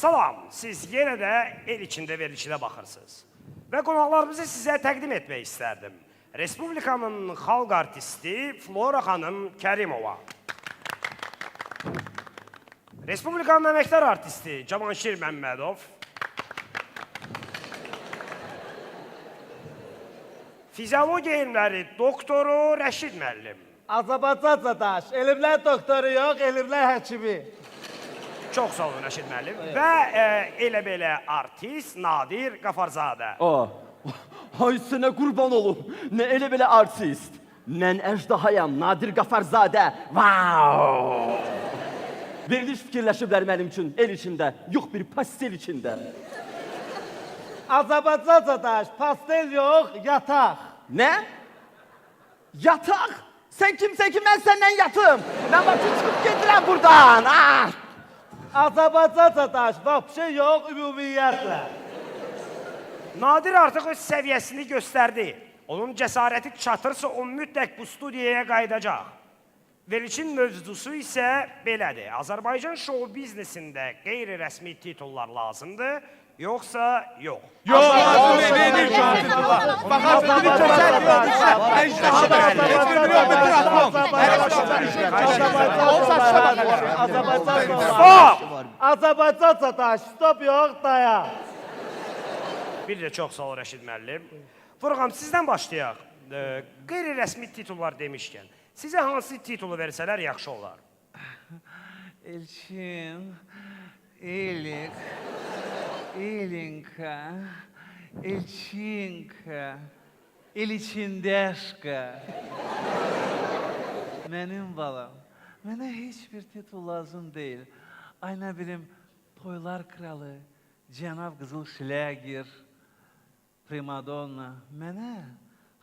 Salam, siz yenə də el içində verilişinə baxırsınız. Və qonaqlarımızı sizə təqdim etmək istərdim. Respublikanın xalq artisti Flora xanım Kərimova. Respublikanın əməkdar artisti Cavanşir Məmmədov. Fiziologiya elmləri doktoru Rəşid müəllim. Azərbaycan elmlər doktoru yox, elmlər həkimi. Çox sağ olun Rəşid müəllim. Və elə belə artist Nadir Qafarzadə. Ay sənə qurban olum. Nə elə belə artist. Mən əjdahayam, Nadir Qafarzadə. Vau! Veriliş fikirləşiblər mənim üçün el içində, yox bir pastel içində. Azərbaycan pastel yox, yataq. Nə? Yataq? Sən kimsən ki, mən səndən yatım. Mən bakı çıxıb gedirəm buradan. Azərbaycan vapşe yox, ümumiyyətlə. Nadir artıq öz səviyyəsini göstərdi. Onun cəsarəti çatırsa, o mütləq bu studiyaya qayıdacaq. Verilişin mövzusu isə belədir. Azərbaycan şou biznesində qeyri-rəsmi titullar lazımdır, yoxsa yox? Yox, nedir titullar? Baxarsın, bir keçər yox, əjdahada, heç bir yox, bütün atmam. Azərbaycan stop yox, dayan. Bir də çox sağ ol Rəşid müəllim. Furqan, sizdən başlayaq. Qeyri-rəsmi titullar demişkən, sizə hansı titulu versələr yaxşı olar? Elçin, Elik, Elinka, Elçinka, Eliçindeşka. Mənim balam, mənə heç bir titul lazım deyil. Ay nə bilim, Toylar Kralı, Cənab Qızıl Şləgir, Primadonna. Mənə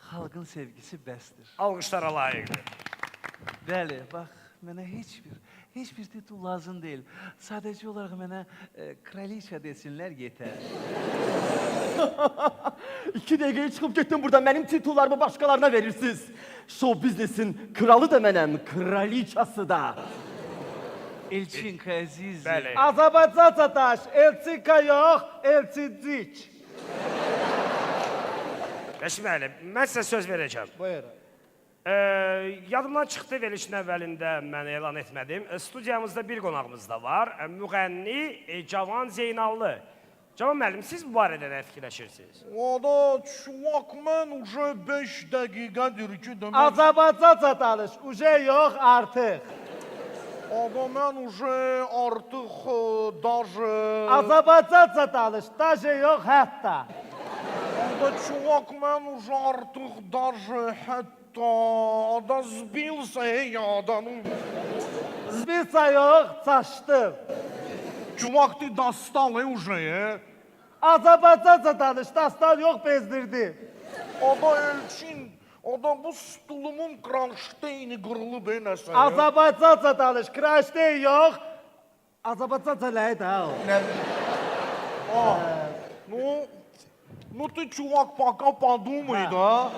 xalqın sevgisi bəsdir. Alqışlara layiqdir. Bəli, bax, mənə heç bir titul lazım deyil. Sadəcə olaraq mənə kraliça desinlər, yetər. 2 dəqiqəyə çıxıb getdim buradan, mənim titullarımı başqalarına verirsiniz. Show biznesin kralı da mənəm, kraliçası da. Elçinka əzizim. Bəli. Azərbaycan Elçinka yox, Elçincik. Rəşid müəllim, mən sizə söz verəcəm. Buyurun. Yadımdan çıxdı verilişin əvvəlində mən elan etmədim. Studiyamızda bir qonağımız da var. Müğənni Cavan Zeynallı. Cavan müəllim, siz bu barədə nə fikirləşirsiniz? Valla, çuvak, mən уже 5 dəqiqədir ki, demək... Azərbaycan danış, uje yox, artıq. Aga, mən уже artıq, даже... Azərbaycan danış, daje yox, hətta. Aga, çuvak, mən уже artıq, даже, hətta... Da sbilsa, ya, ну... Sbilsa yox, çaşdım. Çuvak, ты достал, уже, Azərbaycan danış, dastan yox, bezdirdim. Aga, Elçin, aga, bu stulumun kronşteyni qırılıb, nəsə, Azərbaycan danış, kraşdeyn yox. Azərbaycan nəydi, ha? Ну ты, чувак, пока подумай, да?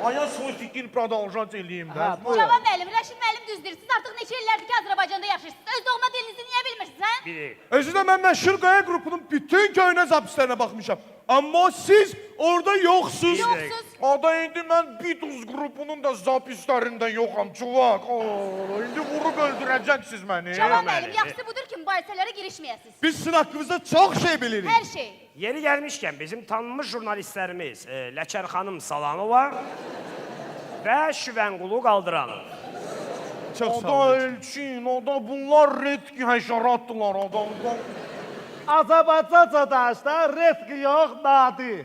А я свой fikir продолжать eləyim, da? Cavan müəllim, Rəşid müəllim düzdür. Siz artıq neçə illərdir ki, Azərbaycanda yaşayırsınız. Öz doğma dilinizi niyə bilmirsiniz, hə? Biri. Özü də mən Məşhur Qaya qrupunun bütün köhnə zapislərinə baxmışam. Amma siz orada yoxsuz. Yoxsuz. Ada indi mən Beatles qrupunun da zapislərində yoxam, çuvak. İndi vurub öldürəcəksiniz məni. Cavan müəllim, yaxşısı budur ki, mübahisələrə girişməyəsiniz. Biz sizin haqqınızda çox şey bilirik. Hər şey. Yeri gəlmişkən bizim tanınmış jurnalistlərimiz Ləçər xanım Salanova və Şüvənqulu Qaldıranov. Çox sağ olun. Elçin, bunlar redki həşəratdılar, adamlar. Azərbaycan danışda retki yox, nadir.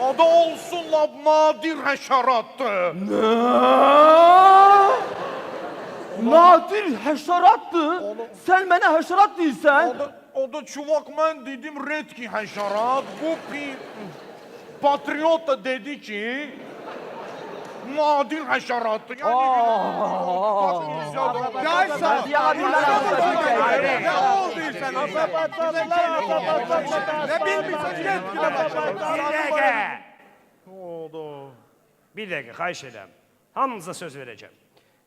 Ada olsunlar nadir həşəratdır. Nadir həşəratdır. Sən mənə həşərat deyirsən. O da çuvak, mən dedim redki həşərat. Bu patriot da dedi ki, nadir həşəratdır. Bir dəqiqə, xahiş edirəm. Hamınıza söz verəcəm.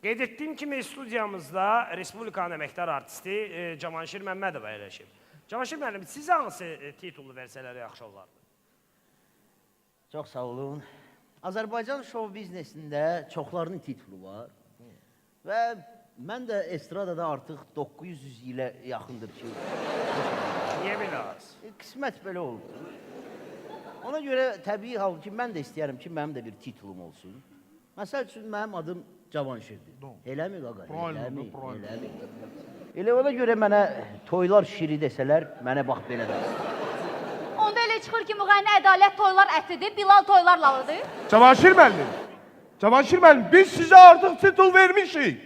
Qeyd etdiyim kimi studiyamızda Respublikanın əməkdar artisti Cavanşir Məmmədov əyləşib. Cavanşir müəllim, sizə hansı titulu versələr yaxşı olardı? Çox sağ olun. Azərbaycan şou biznesində çoxlarının titulu var. Və mən də estradada artıq 900 ilə yaxındır ki. Niyə biraz? Qismət belə oldu. Ona görə təbii hal ki, mən də istəyərəm ki, mənim də bir titulum olsun. Məsəl üçün, mənim adım Cavanşirdir. Eləmi, qaqa? Eləmi, eləmi. Elə ona görə mənə toylar şiri desələr, mənə bax belə də. Onda elə çıxır ki, müğənni ədalət toylar ətidir, Bilal toylar lalıdır. Cavanşir müəllim. Cavanşir müəllim, biz sizə artıq titul vermişik.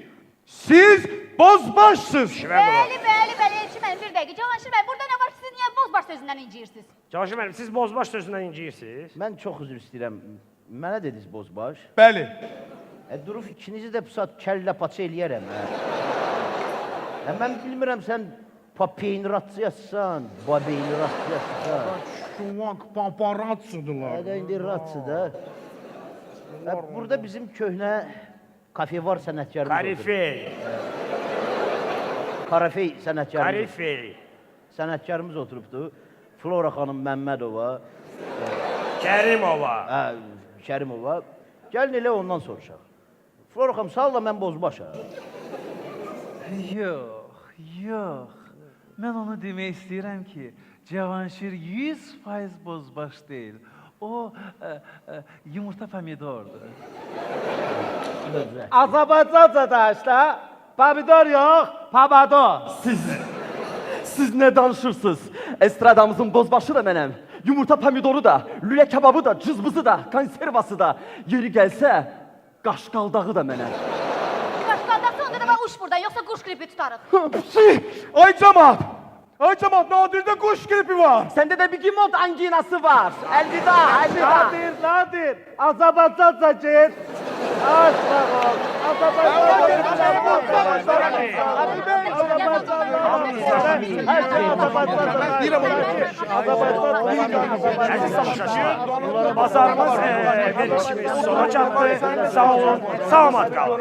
Siz bozbaşsınız. Bəli, Elçi müəllim, bir dəqiqə. Cavanşir müəllim, burada nə var ki, siz niyə bozbaş sözündən inciyirsiniz? Cavanşir müəllim, siz bozbaş sözündən inciyirsiniz. Mən çox üzr istəyirəm. Mənə dediniz bozbaş. Bəli. Durub ikinizi də pusat kəllə paça eləyərəm. Mən bilmirəm, sən papeyniratçıyasın, babeyniratçıyasın. Çuvak paparatsıdılar. Hədə indi ratsıdır. Burada bizim köhnə kafe var sənətkarımız oturub. Karifey, Karafey sənətkarımız. Karifey, Sənətkarımız oturubdu. Flora xanım Məmmədova, Kərimova. Kərimova. Gəlin elə ondan soruşaq. Flora xanım, sağ ol, mən bozbaşam. Yox. Mən onu demək istəyirəm ki, Cavanşir 100% bozbaş deyil. O yumurta pomidordur. Azərbaycanca da pomidor yox, pomidor. Siz nə danışırsınız? Estradamızın bozbaşı da mənəm. Yumurta pomidoru da, lülə kebabı da, cızbızı da, konservası da. Yeri gəlsə, qaşqaldağı da mənəm. Qaşqaldaqsa onda da uç buradan, yoxsa quş qripi tutarıq. Ay cemaat. Ay cemaat, Nadir'de kuş gripi var. Səndə də bir gimot anginası var. Əlvida. Nadir, Azərbaycanca get. Aç bakalım. Əziz tamaşaçı, bazarımız verilişimiz sona çatdı. Sağ olun, salamat qalın.